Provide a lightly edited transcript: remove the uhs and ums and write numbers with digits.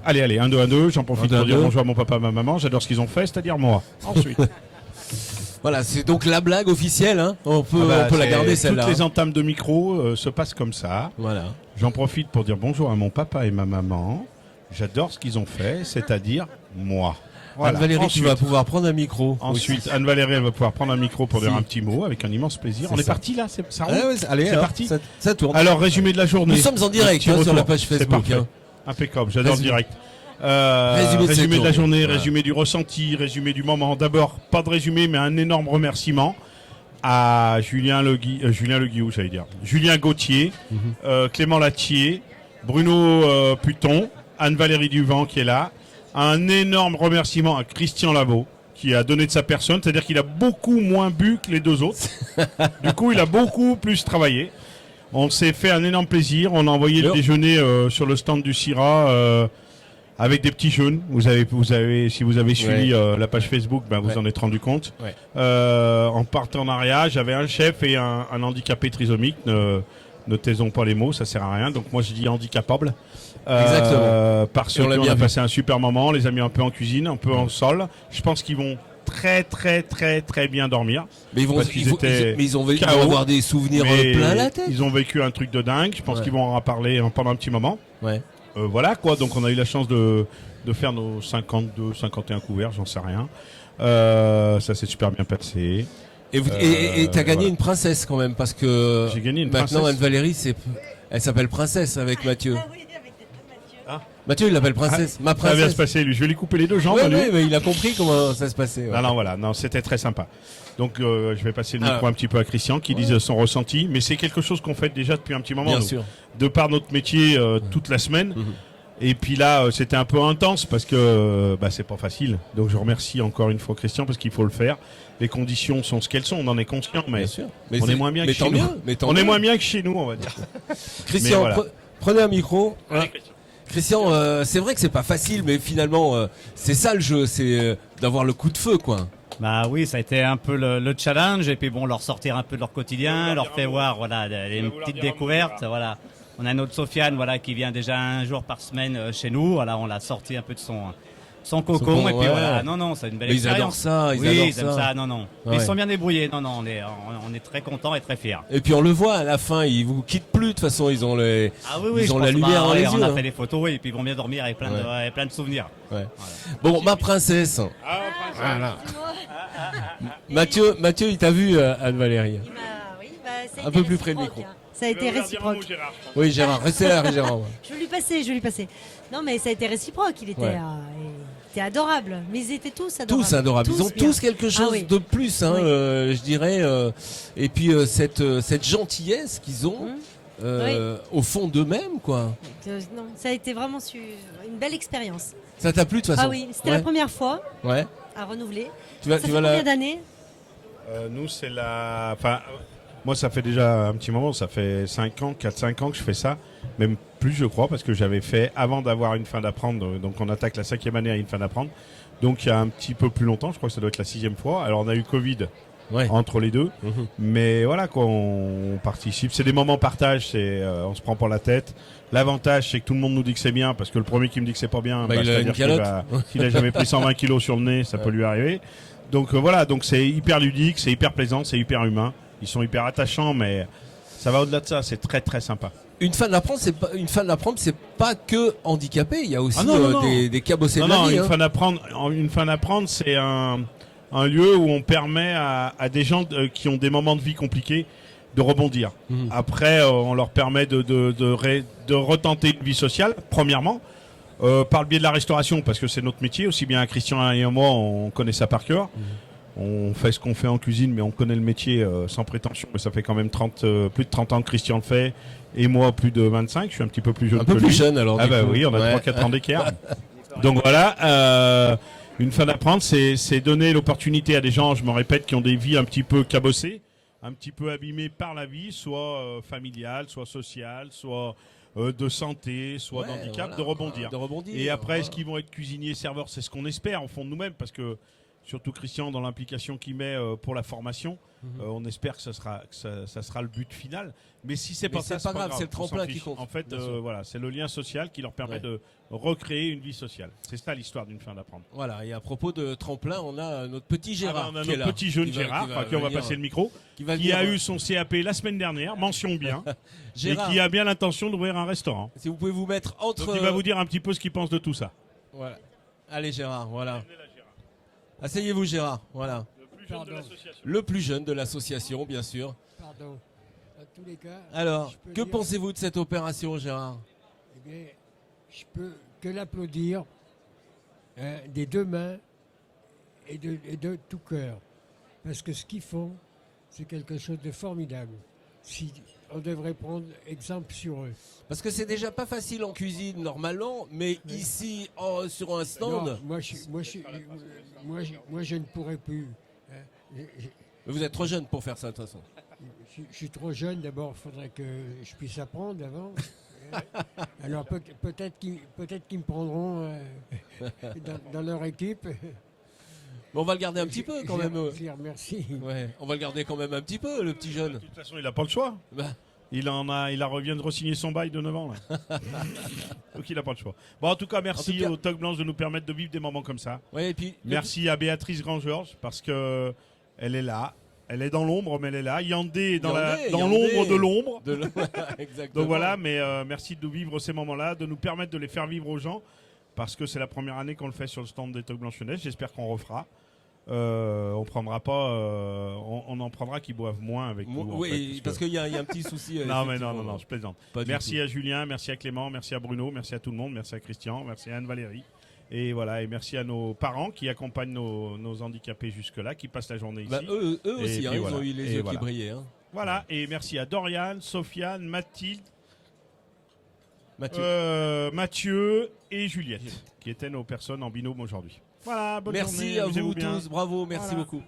Allez, 1, 2, 1, 2. J'en profite 1, 2, pour dire 2. bonjour à mon papa, à ma maman. J'adore ce qu'ils ont fait, c'est-à-dire moi. Ensuite. Voilà, c'est donc la blague officielle, hein. On peut la garder celle-là. Toutes les entames de micro se passent comme ça. Voilà. J'en profite pour dire bonjour à mon papa et ma maman. J'adore ce qu'ils ont fait, c'est-à-dire moi. Voilà. Anne-Valérie, tu Ensuite, vas pouvoir prendre un micro. Ensuite, Anne-Valérie, elle va pouvoir prendre un micro pour dire Si. un petit mot avec un immense plaisir. C'est On est ça. parti là, ça roule. Allez, C'est alors, parti. ça tourne. Alors, résumé de la journée. Nous sommes en direct Petit hein, sur retour. la page C'est Facebook. parfait. Hein. Impeccable, j'adore le Résumé. direct. Résumé de de la cette journée, journée. résumé du ressenti, résumé du moment. D'abord, pas de résumé, mais un énorme remerciement à Julien j'allais dire. Julien Gauthier, Clément Latier, Bruno Puton, Anne-Valérie Duvent qui est là. Un énorme remerciement à Christian Lavaux qui a donné de sa personne, c'est-à-dire qu'il a beaucoup moins bu que les deux autres. Du coup, il a beaucoup plus travaillé. On s'est fait un énorme plaisir. On a envoyé le déjeuner sur le stand du CIRA avec des petits jeunes. Si vous avez suivi la page Facebook, vous en êtes rendu compte. Ouais. En partenariat, j'avais un chef et un handicapé trisomique. Ne taisons pas les mots, ça sert à rien. Donc moi, je dis handicapable. Exactement. Parce Et on l'a qu'on bien a vu. passé un super moment. On les a mis un peu en cuisine, un peu en sol. Je pense qu'ils vont très bien dormir. Mais Parce qu'ils étaient ils ont KO, avoir des souvenirs Mais plein la tête. ils ont vécu un truc de dingue. Je pense Ouais. qu'ils vont en parler pendant un petit moment. Ouais. Voilà quoi. Donc on a eu la chance de faire nos 52, 51 couverts, j'en sais rien. Ça s'est super bien passé. Et t'as gagné voilà. une princesse quand même parce que J'ai gagné une maintenant princesse. Anne-Valérie elle s'appelle princesse avec Mathieu. Ah oui, avec Mathieu. Mathieu il l'appelle princesse. Ma Ça va bien se princesse. passer lui. Je vais lui couper les deux jambes. Ouais, lui. mais il a compris comment ça se passait. ouais. Non, voilà. Non, c'était très sympa. Donc je vais passer le micro Ah. un petit peu à Christian qui dise son ressenti. Mais c'est quelque chose qu'on fait déjà depuis un petit moment. Bien nous. sûr. De par notre métier toute la semaine. Mhm. Et puis là, c'était un peu intense parce que c'est pas facile. Donc je remercie encore une fois Christian parce qu'il faut le faire. Les conditions sont ce qu'elles sont, on en est conscient, mais Bien sûr. Mais on est moins bien que chez tant nous. mieux, mais tant on est mieux. moins bien que chez nous, on va dire. Christian, Mais voilà. prenez un micro. Allez, Christian, c'est vrai que c'est pas facile, mais finalement, c'est ça le jeu, c'est d'avoir le coup de feu, quoi. Bah oui, ça a été un peu le challenge et puis bon, leur sortir un peu de leur quotidien, leur faire voir voilà les petites découvertes, voilà. On a notre Sofiane voilà qui vient déjà un jour par semaine chez nous, voilà, on l'a sorti un peu de son cocon cocon, et puis ouais. voilà, non, c'est une belle Mais ils adorent expérience. ça, ils oui, adorent ils aiment ça, non. Ouais. Ils sont bien débrouillés, non, on est très contents et très fiers. Et puis on le voit à la fin, ils vous quittent plus de toute façon, ils ont les, Ah oui, ils ont je la pense, lumière dans les on yeux. a hein. fait des photos oui, et puis ils vont bien dormir avec Ouais. plein de souvenirs. Ouais. Bon, ma princesse. Voilà. Mathieu, il t'a vu Anne-Valérie. Ça a Un été peu plus près du réciproque, micro. hein. Ça a été réciproque. Oui, Gérard, restez là, Gérard. ouais. Je vais lui passer. Non, mais ça a été réciproque. Il était, Ouais. il était adorable. Mais ils étaient tous adorables. Tous adorables. Ils ont bien. tous quelque chose Ah oui. de plus, hein, Oui. je dirais. Et puis cette gentillesse qu'ils ont au fond d'eux-mêmes, quoi. Non, ça a été vraiment une belle expérience. Ça t'a plu de toute façon? Ah oui, c'était Ouais. la première fois Ouais. à renouveler. Tu vas Ça fait la. combien d'années? Nous, c'est la. Enfin, moi, ça fait déjà un petit moment. Ça fait 4-5 ans que je fais ça. Même plus, je crois, parce que j'avais fait avant d'avoir une fin d'apprendre. Donc, on attaque la 5e année à une fin d'apprendre. Donc, il y a un petit peu plus longtemps. Je crois que ça doit être la 6e fois. Alors, on a eu Covid Ouais. entre les deux. Mhm. Mais voilà, quoi, on participe. C'est des moments partage. On se prend pas la tête. L'avantage, c'est que tout le monde nous dit que c'est bien, parce que le premier qui me dit que c'est pas bien, Il a c'est-à-dire une qu'il calotte. s'il a jamais pris 120 kilos sur le nez, ça peut lui arriver. Donc voilà, donc c'est hyper ludique, c'est hyper plaisant, c'est hyper humain. Ils sont hyper attachants, mais ça va au-delà de ça. C'est très très sympa. Une fin d'apprendre, c'est pas que handicapé. Il y a aussi Ah non. des cabossés de la Non, vie. une hein. fin d'apprendre, c'est un lieu où on permet à des gens qui ont des moments de vie compliqués de rebondir. Mhm. Après, on leur permet de retenter une vie sociale, premièrement, par le biais de la restauration, parce que c'est notre métier, aussi bien Christian et moi, on connaît ça par cœur. On fait ce qu'on fait en cuisine, mais on connaît le métier sans prétention. Mais ça fait quand même plus de 30 ans que Christian le fait, et moi plus de 25. Je suis un petit peu plus jeune Un peu que plus lui. jeune alors. Ah du bah coup. oui, on a Ouais. 3-4 ans d'écart. Donc voilà, une fin d'apprendre, c'est donner l'opportunité à des gens, je me répète, qui ont des vies un petit peu cabossées, un petit peu abîmées par la vie, soit familiale, soit sociale, soit de santé, soit Ouais, d'handicap, voilà, de rebondir. De rebondir. Et après, voilà. est-ce qu'ils vont être cuisiniers, serveurs? C'est ce qu'on espère, en fond de nous-mêmes, parce que surtout Christian dans l'implication qu'il met pour la formation. On espère que ça sera le but final. Mais si c'est Mais pas ça, c'est pas grave, c'est le on s'en tremplin qui fiche. compte, En fait, bien sûr. voilà, c'est le lien social qui leur permet Ouais. de recréer une vie sociale. C'est ça l'histoire d'une fin d'apprendre. Voilà, et à propos de tremplin, on a notre petit Gérard. on a qui est notre là, petit jeune qui va- Gérard, qui va à qui on va venir, passer le micro, qui va qui venir, a eu son CAP la semaine dernière, mention bien, Gérard, et qui a bien l'intention d'ouvrir un restaurant. si vous pouvez vous mettre entre. Donc il va vous dire un petit peu ce qu'il pense de tout ça. Voilà. Allez Gérard, voilà. Asseyez-vous Gérard, voilà. Le plus jeune de l'association. Le plus jeune de l'association, bien sûr. Pardon. En tous les cas, Alors, je peux que dire- pensez-vous de cette opération, Gérard? eh bien, je peux que l'applaudir des deux mains et de tout cœur. Parce que ce qu'ils font, c'est quelque chose de formidable. Si on devrait prendre exemple sur eux. Parce que c'est déjà pas facile en cuisine normalement, mais ici, sur un stand, Non, moi, je ne pourrais plus. Je- vous êtes trop jeune pour faire ça de toute façon. je suis trop jeune, d'abord, il faudrait que je puisse apprendre avant. Alors peut-être qu'ils me prendront dans leur équipe. Mais on va le garder un petit peu quand même. Je les remercie. Ouais, on va le garder quand même un petit peu, le petit jeune. De toute façon, il n'a pas le choix. Bah, Il revient de re-signer son bail de 9 ans. Là. Donc il n'a pas le choix. Bon, en tout cas, merci En tout cas- au Toque Blanche de nous permettre de vivre des moments comme ça. ouais, et puis. Merci à Béatrice Grand-Georges parce que elle est là. Elle est dans l'ombre, mais elle est là. Yandé est dans Yandé, l'ombre de l'ombre. Exactement. Donc voilà, mais merci de vivre ces moments-là, de nous permettre de les faire vivre aux gens, parce que c'est la première année qu'on le fait sur le stand des Toques Blanchonnaises. J'espère qu'on refera. On prendra pas, on en prendra qui boivent moins avec nous. en Oui, fait, parce qu'il y a un petit souci. non, mais effectivement. non, je plaisante. Pas du Merci tout. à Julien, merci à Clément, merci à Bruno, merci à tout le monde, merci à Christian, merci à Anne-Valérie. Et voilà, et merci à nos parents qui accompagnent nos handicapés jusque-là, qui passent la journée ici. Bah, eux Et aussi, puis hein, ils voilà. ont eu les Et yeux voilà. qui brillaient. Hein. Voilà, et merci à Dorian, Sofiane, Mathilde, Mathieu. Mathieu et Juliette, qui étaient nos personnes en binôme aujourd'hui. Voilà, bonne journée. Merci à amusez-vous vous bien. tous, bravo, merci Voilà. beaucoup.